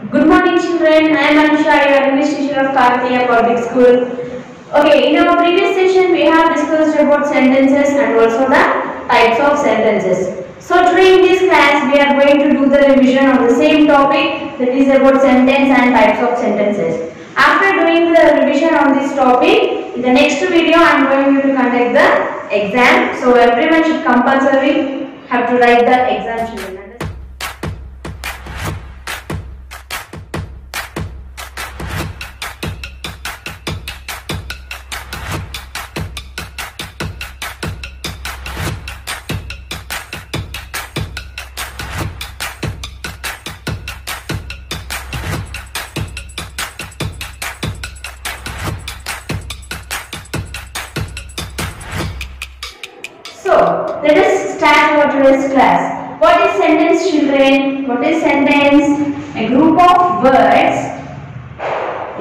Good morning, children. I am Anusha, your English teacher of Kartiya Public School. Okay, in our previous session, we have discussed about sentences and also the types of sentences. So today in this class, we are going to do the revision of the same topic, that is about sentence and types of sentences. After doing the revision on this topic, in the next video, I am going to conduct the exam. So everyone should compulsorily have to write the exam, children. So, let us start our today's class. What is sentence, children? What is sentence? A group of words.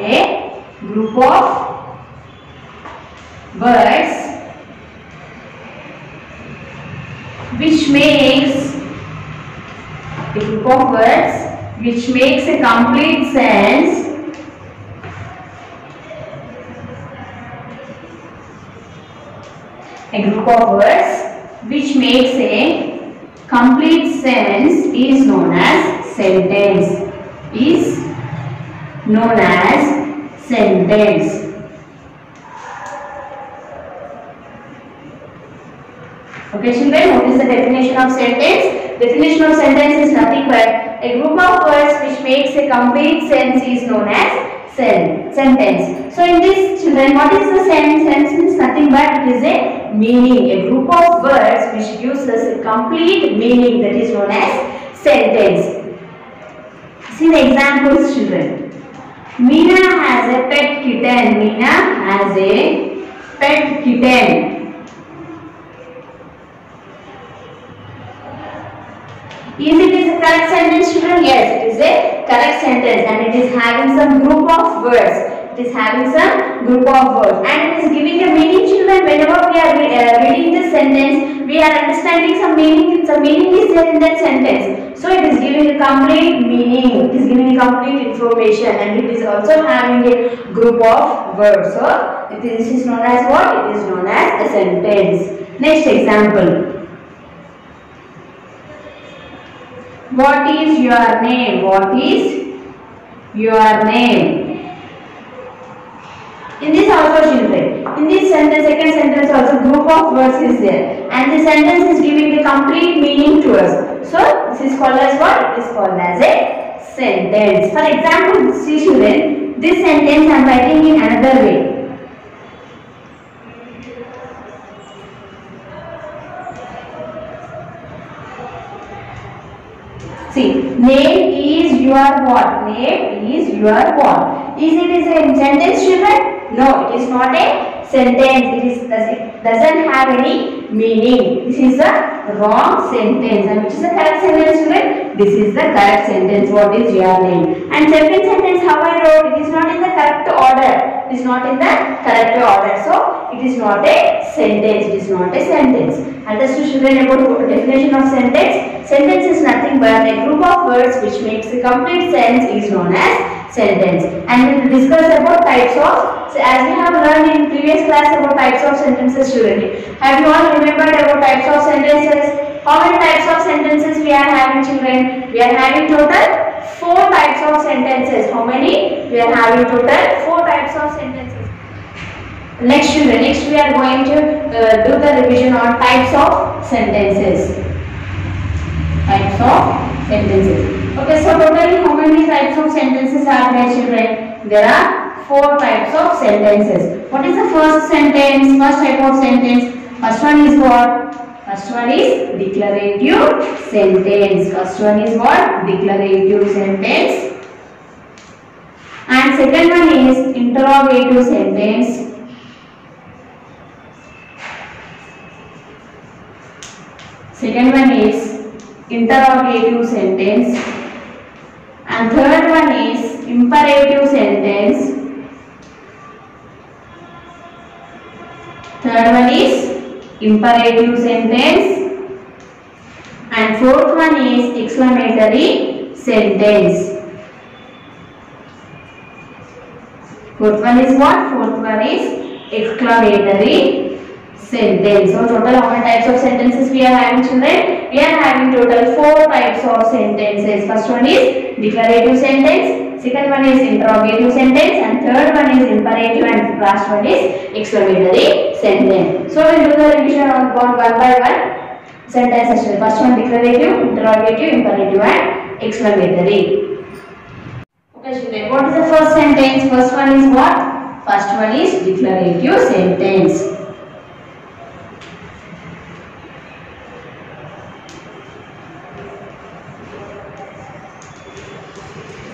A group of words which makes a complete sense. A group of words which makes a complete sense is known as sentence. Okay, children, what is the definition of sentence? Definition of sentence is nothing but a group of words which makes a complete sense is known as sentence. So in this, children, what is the sense? Sense means nothing but it is a meaning. A group of words which gives us a complete meaning, that is known as sentence. See the examples, children. Meena has a pet kitten. Meena has a pet kitten. Is it a correct sentence, children? Yes, it is a correct sentence and it is having some group of words. And it is giving a meaning, children. Whenever we are reading this sentence, we are understanding some meaning. Some meaning is there in that sentence. So it is giving a complete meaning. It is giving a complete information and it is also having a group of words. So this is known as what? It is known as a sentence. Next example. What is your name? What is your name? In this also, children, in this sentence, second sentence also group of words is there and the sentence is giving a complete meaning to us. So this is called as what? It is called as a sentence. For example, see, children, this sentence I am writing in another way. See, name is your what? Name is your what? Is it a sentence, children? No, it is not a sentence. It doesn't have any meaning. This is a wrong sentence. And which is the correct sentence, children? This is the correct sentence. What is your name? And second sentence, how I wrote, it is not in the correct order. It is not in the correct order. So, it is not a sentence. It is not a sentence. Understood, children, about definition of sentence? Sentence is nothing but a group of words which makes a complete sense is known as sentence. And we will discuss about types of, so as we have learned in previous class about types of sentences, children. Have you all remembered about types of sentences? How many types of sentences we are having, children? We are having total 4 types of sentences. How many? We are having total 4 types of sentences. Next, children, next we are going to do the revision on types of sentences. Types of sentences. Okay, so totally how many types of sentences are there, children? There are 4 types of sentences. What is the first sentence? First type of sentence. First one is what? First one is declarative sentence. First one is what? Declarative sentence. And second one is interrogative sentence. Second one is interrogative sentence. And third one is imperative sentence. Third one is imperative sentence. And fourth one is exclamatory sentence. Fourth one is what? Fourth one is exclamatory sentence. So total how many types of sentences we are having, children? We are having total 4 types of sentences. First one is declarative sentence, second one is interrogative sentence, and third one is imperative, and last one is exclamatory sentence. So we will do the revision on one by one sentences. First one declarative, interrogative, imperative, and exclamatory. Okay, children, what is the first sentence? First one is what? First one is declarative sentence.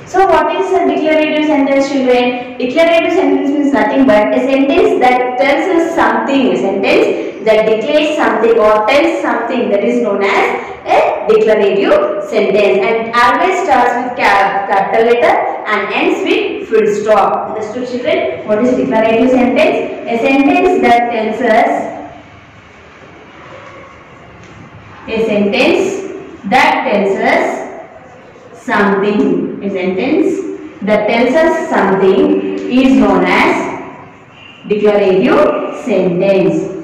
So what is a declarative sentence, children? Declarative sentence means nothing but a sentence that tells us something, a sentence that declares something or tells something, that is known as a declarative sentence, and always starts with capital letter and ends with full stop. Understood, children? What is declarative sentence? A sentence that tells us something. A sentence that tells us something is known as declarative sentence.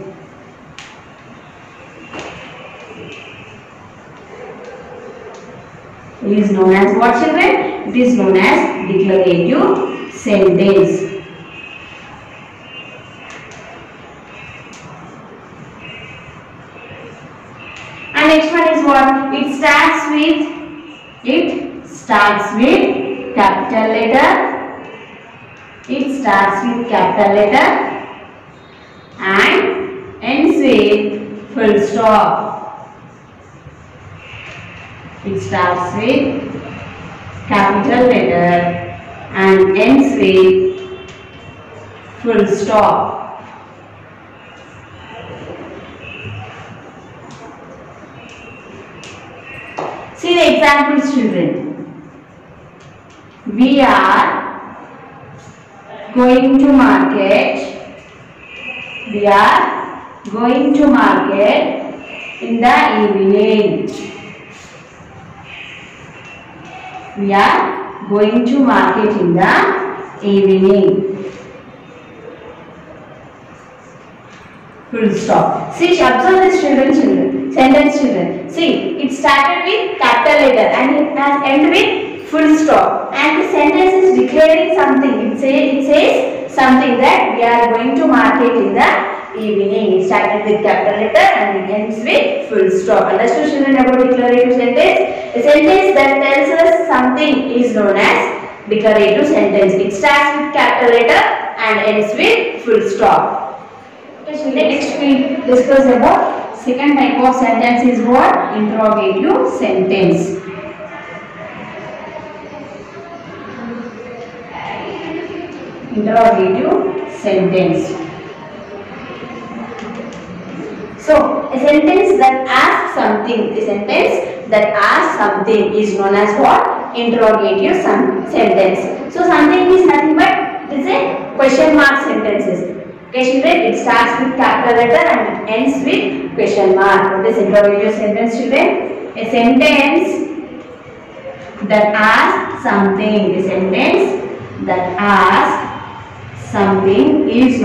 It is known as what, children? It is known as declarative sentence. And next one is what? It starts with capital letter. It starts with capital letter and ends with full stop. It starts with capital letter and ends with full stop. See the examples, children. We are going to market. We are going to market in the evening. We are going to market in the evening. Full stop. See, observe this, children. Sentence, children. See, it started with capital letter and it has ended with full stop. And the sentence is declaring something. It says something that we are going to market in the evening. It started with capital letter and it ends with full stop. Understood, children, about declarative sentence? A sentence that tells us something is known as declarative sentence. It starts with capital letter and ends with full stop. Okay, children, next we discuss about second type of sentence is what? Interrogative sentence. Interrogative sentence. So, a sentence that asks something, is known as what? Interrogative sentence. So, something is nothing but it is a question mark sentences. Okay, children, it starts with capital letter and it ends with question mark. What is interrogative sentence, children? A sentence that asks something. A sentence that asks something is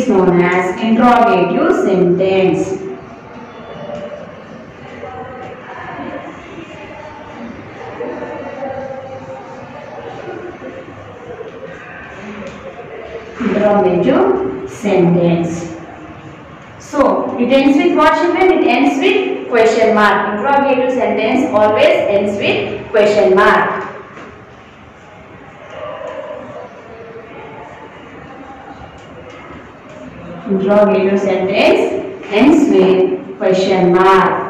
known as interrogative sentence. Interrogative sentence. So, it ends with what, children? It ends with question mark. Interrogative sentence always ends with question mark. Interrogative sentence ends with question mark.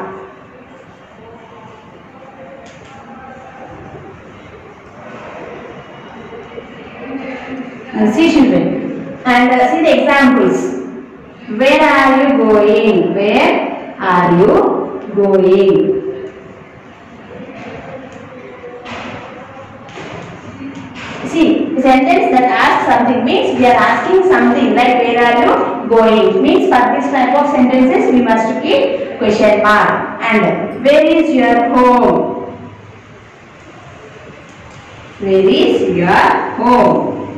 See, children, and see the examples. Where are you going? Where are you going? See, the sentence that asks something means we are asking something like where are you going. Means for this type of sentences we must keep question mark. And where is your home? Where is your home?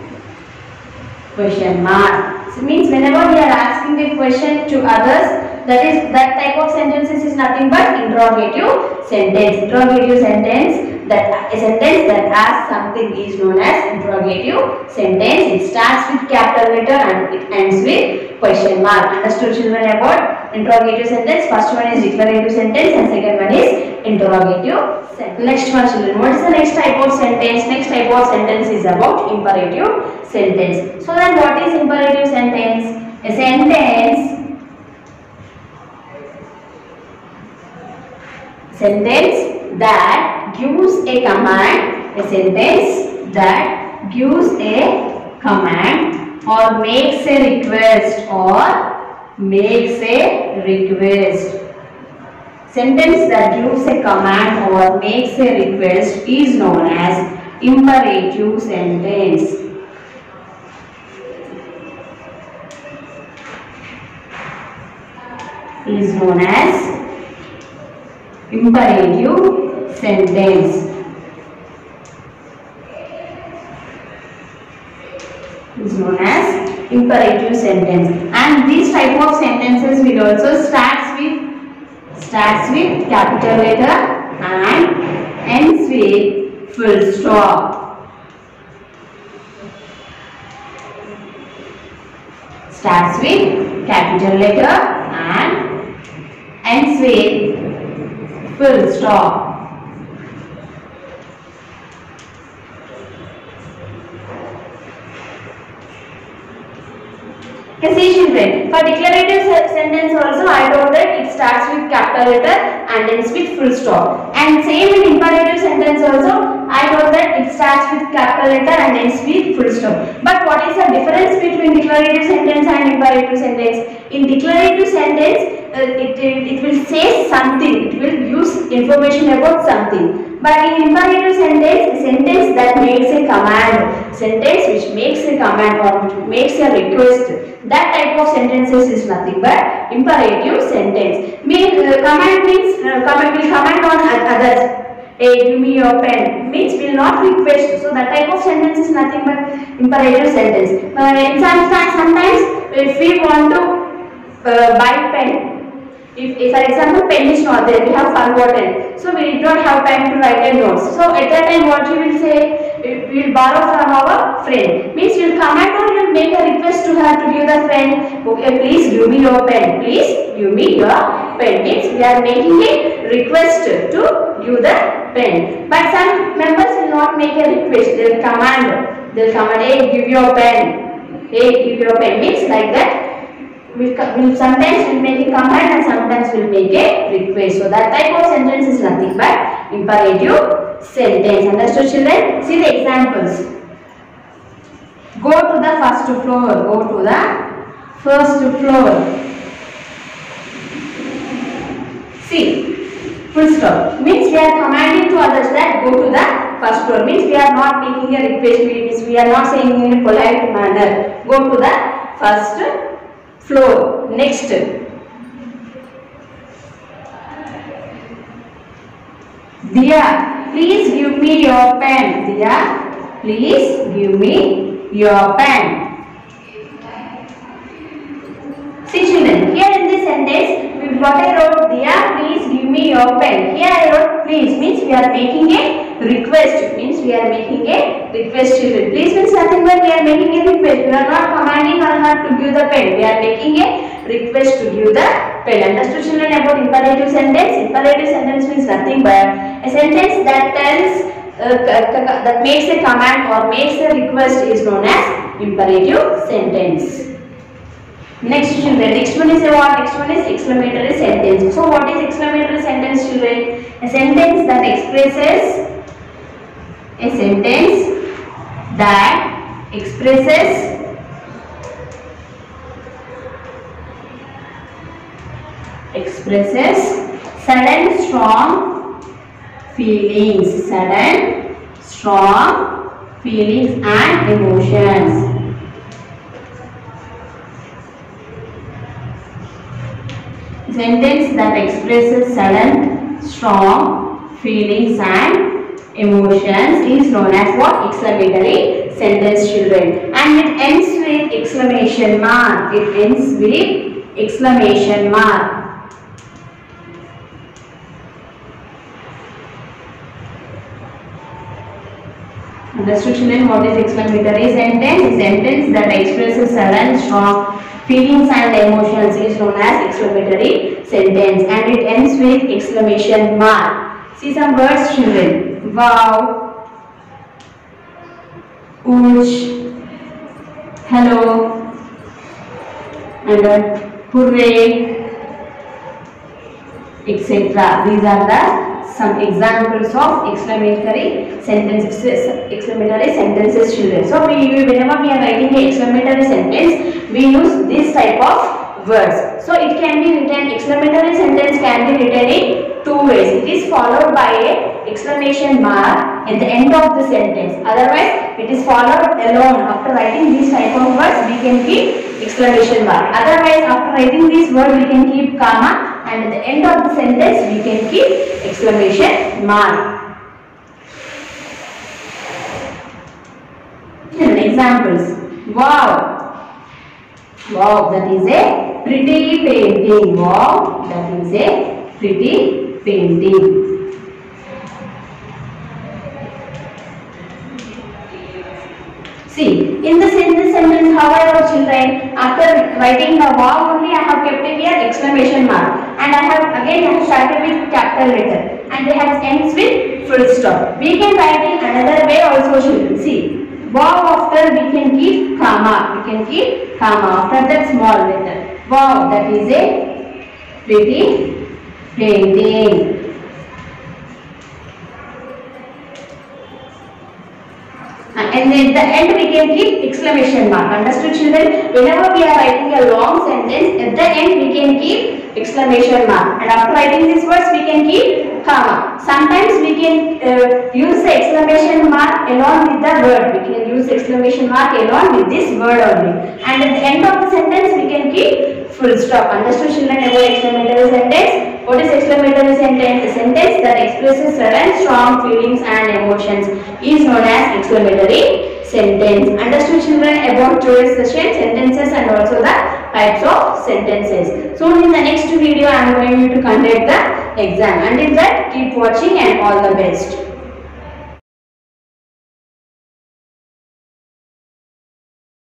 Question mark. So means whenever we are asking a question to others, that type of sentences is nothing but interrogative sentence. Interrogative sentence, that a sentence that asks something is known as interrogative sentence. It starts with capital letter and it ends with question mark. Understood children about interrogative sentence? First one is declarative sentence and second one is interrogative sentence. Next one children, what is the next type of sentence? Next type of sentence is about imperative sentence. So then what is imperative sentence? A sentence that gives a command, a sentence that gives a command or makes a request Sentence that gives a command or makes a request is known as imperative sentence. Is known as imperative sentence. Is known as imperative sentence. And these type of sentences will also starts with capital letter and ends with full stop. Starts with capital letter and ends with full stop. Okay, see children, for declarative sentence also I told that it starts with capital letter and ends with full stop. And same in imperative sentence also I told that it starts with capital letter and ends with full stop. But what is the difference between declarative sentence and imperative sentence? In declarative sentence, it will say something, it will use information about something. But in imperative sentence, a sentence that makes a command, sentence which makes a command or which makes a request, that type of sentences is nothing but imperative sentence. Command means will command on others. Hey, give me your pen. Means will not request. So that type of sentence is nothing but imperative sentence. Sometimes if we want to buy pen, if for example pen is not there, we have forgotten, so we did not have time to write a notes. So at that time what you will say? We will borrow from our friend. Means you will command or you will make a request to her to give the friend. Okay, please give me your pen. Please give me your pen. Means we are making a request to give the pen. But some members will not make a request. They will command. They will command. Hey, give your pen. Hey, give your pen. Means like that. We'll sometimes will make a command and sometimes will make a request. So that type of sentence is nothing but imperative sentence. Understood children? See the examples. Go to the first floor. Go to the first floor. See, full stop. Means we are commanding to others that go to the first floor. Means we are not making a request. Means we are not saying in a polite manner. Go to the first floor. Next, Diya, please give me your pen. Diya, please give me your pen. See children, here in this sentence, what I wrote, Diya, please give me your pen. Here I wrote please, means we are making a request. Means we are making a request children. Please means nothing but we are making a request. We are not commanding her to give the pen. We are making a request to give the pen. Understood children about imperative sentence? Imperative sentence means nothing but a sentence that tells that makes a command or makes a request is known as imperative sentence. Next children, next one is what? Next one is exclamatory sentence. So what is exclamatory sentence children? A sentence that expresses sudden strong feelings and emotions. sentence that expresses sudden, strong feelings and emotions is known as what? Exclamatory sentence, children. And it ends with exclamation mark. It ends with exclamation mark. Understood, children? What is exclamatory sentence? A sentence that expresses sudden, strong feelings and emotions is known as exclamatory sentence, and it ends with exclamation mark. See some words, children. Wow, oosh, hello, and hooray, etc. These are the some examples of exclamatory sentences, children. So whenever we are writing a exclamatory sentence, we use this type of words. So it can be written, exclamatory sentence can be written in two ways. It is followed by a exclamation mark at the end of the sentence. Otherwise, it is followed alone. After writing this type of words, we can keep exclamation mark. Otherwise, after writing this word, we can keep comma, and at the end of the sentence, we can keep exclamation mark. Examples. Wow. Wow, that is a pretty painting. Wow, that is a pretty painting. See, in this sentence, however, children, after writing the wow only, I have kept here exclamation mark, and I have started with capital letter, and they have ends with full stop. We can write in another way also, children. See, wow after we can keep comma. We can keep comma after that small letter. Wow, that is a pretty painting. And at the end we can keep exclamation mark. Understood, children? Whenever we are writing a long sentence, at the end we can keep exclamation mark, and after writing these words we can keep comma. Sometimes we can use the exclamation mark along with the word. We can use exclamation mark along with this word only, and at the end of the sentence we can keep full stop. Understood, children, about exclamatory sentence? What is exclamatory sentence? A sentence that expresses sudden, strong feelings and emotions is known as exclamatory sentence. Understood, children, about today's session, sentences and also the types of sentences. So in the next video, I am going to conduct the exam. Until that, keep watching and all the best.